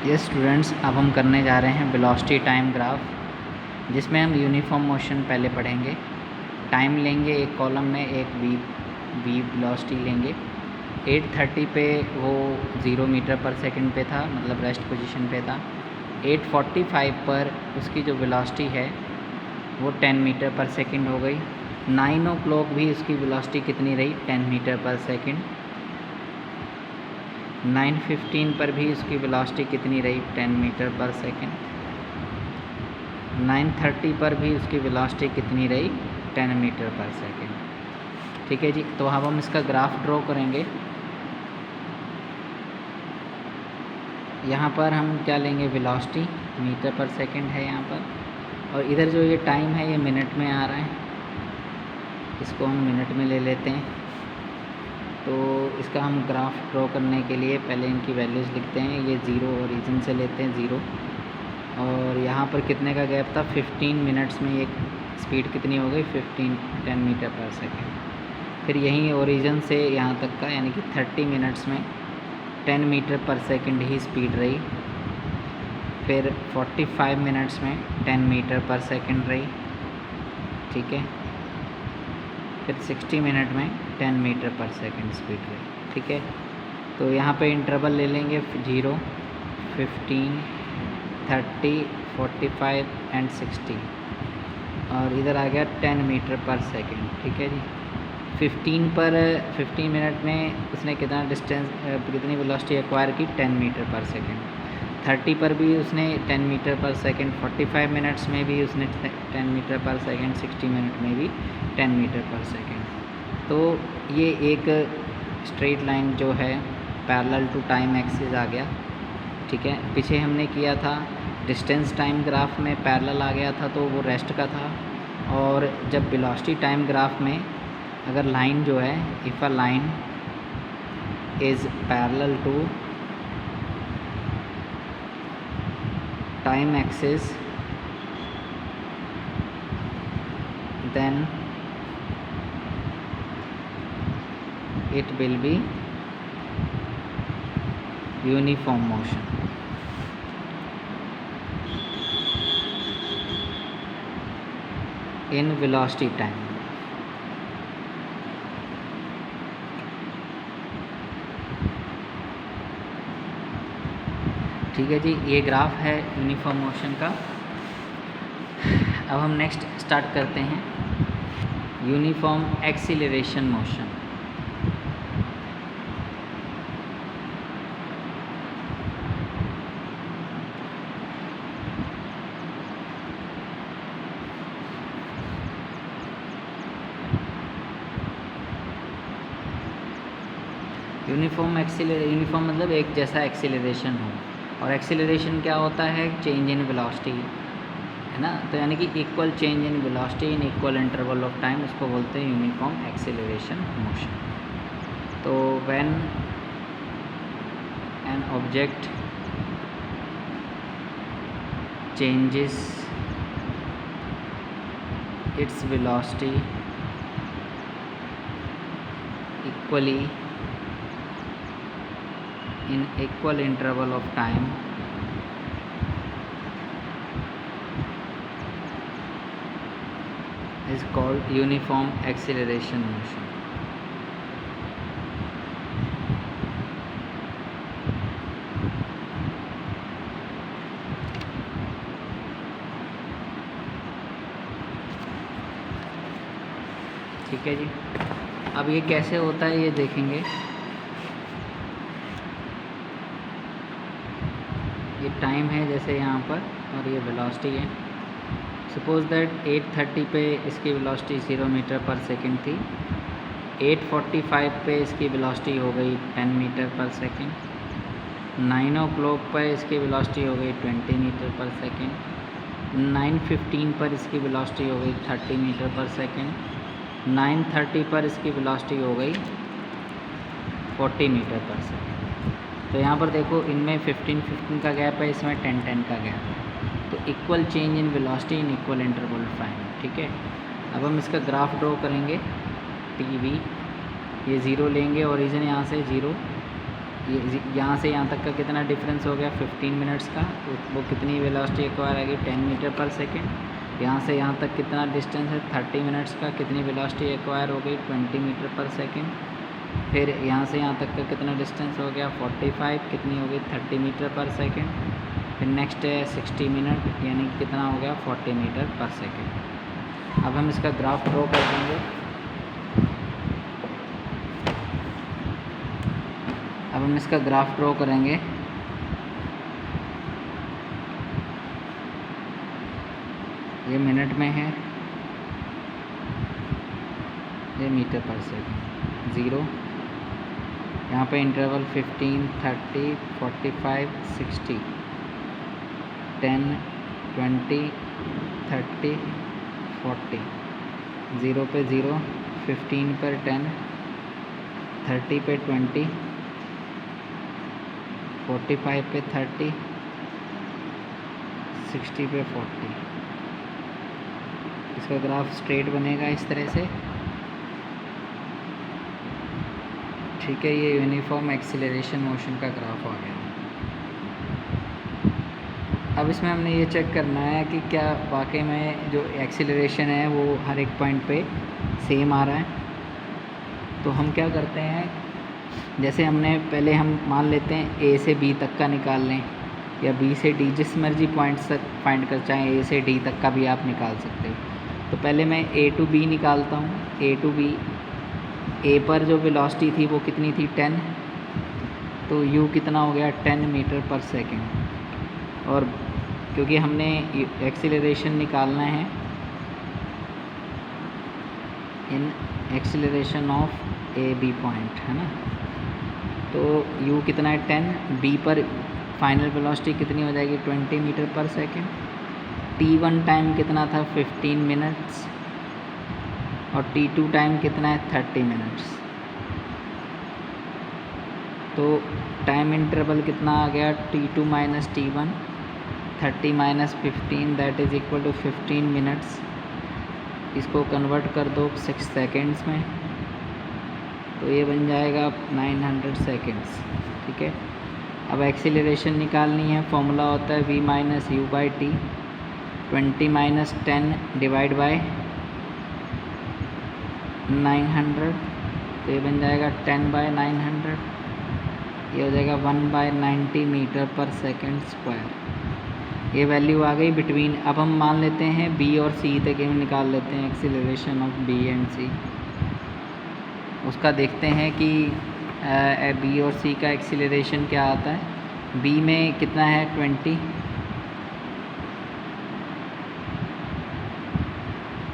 ये स्टूडेंट्स अब हम करने जा रहे हैं वेलोसिटी टाइम ग्राफ, जिसमें हम यूनिफॉर्म मोशन पहले पढ़ेंगे। टाइम लेंगे एक कॉलम में, एक वी वेलोसिटी लेंगे। 8:30 पे वो 0 मीटर पर सेकंड पे था, मतलब रेस्ट पोजीशन पे था। 8:45 पर उसकी जो वेलोसिटी है वो 10 मीटर पर सेकंड हो गई। 9 o'clock भी उसकी वेलोसिटी कितनी रही? 10 मीटर पर सेकंड। 9:15 पर भी उसकी वेलोसिटी कितनी रही? 10 मीटर पर सेकंड। 9:30 पर भी उसकी वेलोसिटी कितनी रही? 10 मीटर पर सेकंड। ठीक है जी, तो अब हम इसका ग्राफ ड्रॉ करेंगे। यहाँ पर हम क्या लेंगे? वेलोसिटी मीटर पर सेकंड है यहाँ पर, और इधर जो ये टाइम है ये मिनट में आ रहा है, इसको हम मिनट में ले लेते हैं। तो इसका हम ग्राफ ड्रॉ करने के लिए पहले इनकी वैल्यूज़ लिखते हैं। ये 0 ओरिजिन से लेते हैं 0, और यहाँ पर कितने का गैप था? 15 मिनट्स में ये स्पीड कितनी हो गई? 10 मीटर पर सेकंड। फिर यहीं ओरिजिन से यहाँ तक का, यानी कि 30 मिनट्स में 10 मीटर पर सेकंड ही स्पीड रही। फिर 45 मिनट्स में 10 मीटर पर सेकंड रही। ठीक है, फिर 60 मिनट में 10 मीटर पर सेकंड स्पीड रही। ठीक है, तो यहाँ पे इंटरवल ले लेंगे 0, 15, 30, 45 एंड 60, और इधर आ गया 10 मीटर पर सेकंड। ठीक है जी, 15 मिनट में उसने कितना डिस्टेंस, कितनी वेलोसिटी एक्वायर की? 10 मीटर पर सेकंड। 30 पर भी उसने 10 मीटर पर सेकंड। 45 मिनट्स में भी उसने 10 मीटर पर सेकंड। 60 मिनट में भी 10 मीटर पर सेकंड। तो ये एक स्ट्रेट लाइन जो है पैरेलल टू टाइम एक्सिस आ गया। ठीक है, पीछे हमने किया था डिस्टेंस टाइम ग्राफ में पैरेलल आ गया था, तो वो रेस्ट का था। और जब वेलोसिटी टाइम ग्राफ में अगर लाइन जो है, if a line is parallel to time axis, then it will be uniform motion. In velocity time. ठीक है जी, ये ग्राफ है यूनिफॉर्म मोशन का। अब हम नेक्स्ट स्टार्ट करते हैं यूनिफॉर्म एक्सीलरेशन मोशन। यूनिफॉर्म मतलब एक जैसा एक्सीलरेशन हो, और एक्सीलरेशन क्या होता है? चेंज इन वेलोसिटी, है ना। तो यानी कि equal change in velocity in equal interval of time, उसको बोलते हैं यूनिफॉर्म एक्सीलरेशन मोशन। तो when an object changes its velocity equally in equal interval of time is called uniform acceleration motion. ठीक है जी, अब ये कैसे होता है ये देखेंगे। ये टाइम है जैसे यहाँ पर, और ये वेलोसिटी है। सपोज दैट 8:30 पे इसकी वेलोसिटी 0 मीटर पर सेकंड थी। 8:45 पे इसकी वेलोसिटी हो गई 10 मीटर पर सेकंड। 9 o'clock पर इसकी वेलोसिटी हो गई 20 मीटर पर सेकंड। 9:15 पर इसकी वेलोसिटी हो गई 30 मीटर पर सेकंड। 9:30 पर इसकी वेलोसिटी हो गई 40 मीटर पर सेकंड। तो यहाँ पर देखो, इनमें 15 का गैप है, इसमें 10 का गैप है। तो equal change in velocity in equal interval of time. ठीक है, अब हम इसका ग्राफ ड्रॉ करेंगे। टी वी, ये 0 लेंगे, ओरिजिन यहाँ से 0, ये यहाँ से यहाँ तक का कितना डिफरेंस हो गया 15 मिनट्स का, तो वो कितनी वेलोसिटी एक्वायर आएगी 10 मीटर पर सेकेंड। यहाँ से यहाँ तक कितना डिस्टेंस है 30 मिनट्स का, कितनी वेलोसिटी एक्वायर हो गई 20 मीटर पर सेकेंड। फिर यहाँ से यहाँ तक का कितना डिस्टेंस हो गया 45, कितनी हो गई 30 मीटर पर सेकेंड। फिर नेक्स्ट है 60 मिनट, यानी कि कितना हो गया 40 मीटर पर सेकेंड। अब हम इसका ग्राफ ड्रॉ कर देंगे। अब हम इसका ग्राफ ड्रॉ करेंगे। ये मिनट में है, ये मीटर पर सेकेंड। 0 यहाँ पे इंटरवल 15, 30, 45, 60, 10, 20, 30, 40। 0 पे 0, 15 पर 10, 30 पे 20, 45 पे 30, 60 पे 40। इसका ग्राफ स्ट्रेट बनेगा इस तरह से, ठीक है। ये यूनिफॉर्म एक्सीलरेशन मोशन का ग्राफ आ गया। अब इसमें हमने ये चेक करना है कि क्या वाकई में जो एक्सीलरेशन है वो हर एक पॉइंट पे सेम आ रहा है। तो हम क्या करते हैं, जैसे हमने पहले हम मान लेते हैं ए से बी तक का निकाल लें, या बी से डी, जिस मर्जी पॉइंट तक फाइंड कर चाहें, ए से डी तक का भी आप निकाल सकते हो। तो पहले मैं ए टू बी निकालता हूँ। ए टू बी, ए पर जो वेलोसिटी थी वो कितनी थी 10, तो यू कितना हो गया 10 मीटर पर सेकेंड। और क्योंकि हमने एक्सीलरेशन निकालना है in acceleration of A B point, है ना, तो u कितना है 10, b पर फाइनल वेलोसिटी कितनी हो जाएगी 20 मीटर पर सेकेंड। t1 टाइम कितना था 15 मिनट्स, और t2 टाइम कितना है 30 मिनट्स। तो टाइम इंटरवल कितना आ गया t2 minus t1, 30 minus 15 that is equal to 15 minutes. इसको कन्वर्ट कर दो 6 सेकेंड्स में, तो ये बन जाएगा 900 सेकेंड्स, ठीक है। अब एक्सीलरेशन निकालनी है, फॉर्मूला होता है v minus u by T. 20 minus 10 divide by 900, तो ये बन जाएगा 10 बाय 900, ये हो जाएगा 1 बाय 90 मीटर पर सेकेंड स्क्वायर। ये वैल्यू आ गई बिटवीन। अब हम मान लेते हैं बी और सी तक हम निकाल लेते हैं एक्सीलरेशन ऑफ बी एंड सी। उसका देखते हैं कि बी और सी का एक्सीलरेशन क्या आता है। बी में कितना है 20,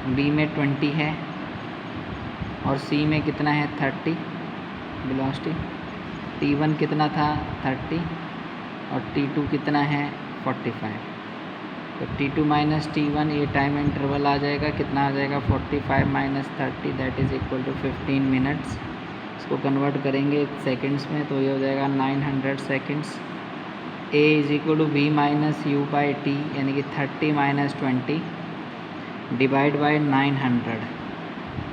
बी में 20 है, और सी में कितना है 30 वेलोसिटी। t1 कितना था 30, और t2 कितना है 45। तो t2 माइनस t1, ये टाइम इंटरवल आ जाएगा, कितना आ जाएगा 45 माइनस 30 that is equal to 15 minutes. इसको कन्वर्ट करेंगे सेकंड्स में, तो ये हो जाएगा 900 seconds. a is equal to v minus u by t, यानी कि 30 माइनस 20 डिवाइड बाई 900,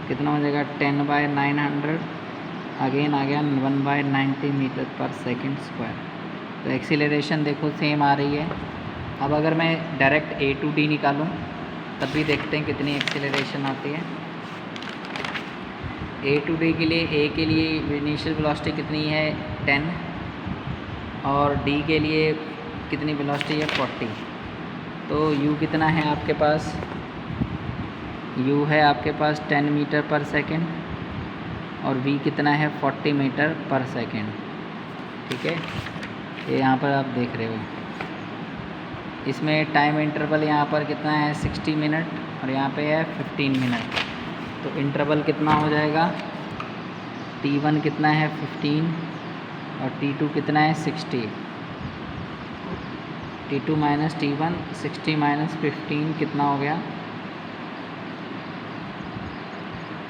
कितना हो जाएगा 10 बाय 900, अगेन आ गया 1 बाय 90 मीटर पर सेकेंड स्क्वायर। तो एक्सीलरेशन देखो सेम आ रही है। अब अगर मैं डायरेक्ट ए टू डी निकालूं तब भी देखते हैं कितनी एक्सीलरेशन आती है। ए टू डी के लिए, ए के लिए इनिशियल वेलोसिटी कितनी है 10, और डी के लिए कितनी वेलोसिटी है 40। तो यू कितना है आपके पास, यू है आपके पास 10 मीटर पर सेकेंड, और v कितना है 40 मीटर पर सेकेंड, ठीक है। ये यहाँ पर आप देख रहे हो। इसमें टाइम इंटरवल यहाँ पर कितना है 60 मिनट, और यहाँ पे है 15 मिनट। तो इंटरवल कितना हो जाएगा, t1 कितना है 15, और t2 कितना है 60। t2 माइनस t1, 60 माइनस 15 कितना हो गया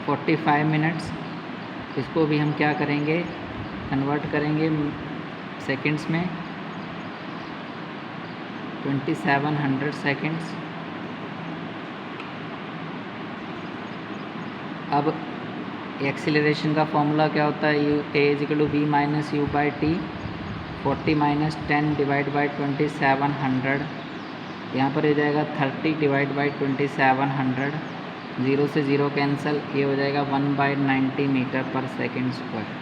45 मिनट्स। इसको भी हम क्या करेंगे, कन्वर्ट करेंगे सेकंड्स में, 2700 सेकंड्स। अब एक्सीलरेशन का फॉर्मूला क्या होता है, a is equal to v minus u by t, 40 minus 10 divide by 2700, यहाँ पर हो जाएगा 30 डिवाइड बाई 2700, 0 से 0 कैंसिल, ये हो जाएगा 1/90 मीटर पर सेकेंड स्क्वायर।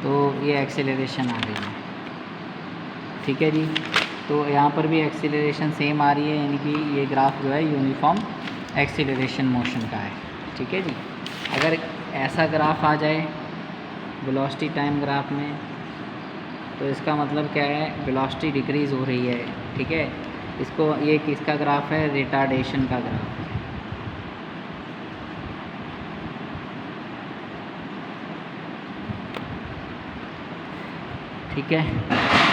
तो ये एक्सेलरेशन आ गई है, ठीक है जी। तो यहाँ पर भी एक्सेलरेशन सेम आ रही है, यानी कि ये ग्राफ जो है यूनिफॉर्म एक्सेलरेशन मोशन का है, ठीक है जी। अगर ऐसा ग्राफ आ जाए वेलोसिटी टाइम ग्राफ में, तो इसका मतलब क्या है, वेलोसिटी डिक्रीज़ हो रही है, ठीक है। इसको ये किसका ग्राफ है, रिटार्डेशन का ग्राफ है, ठीक है।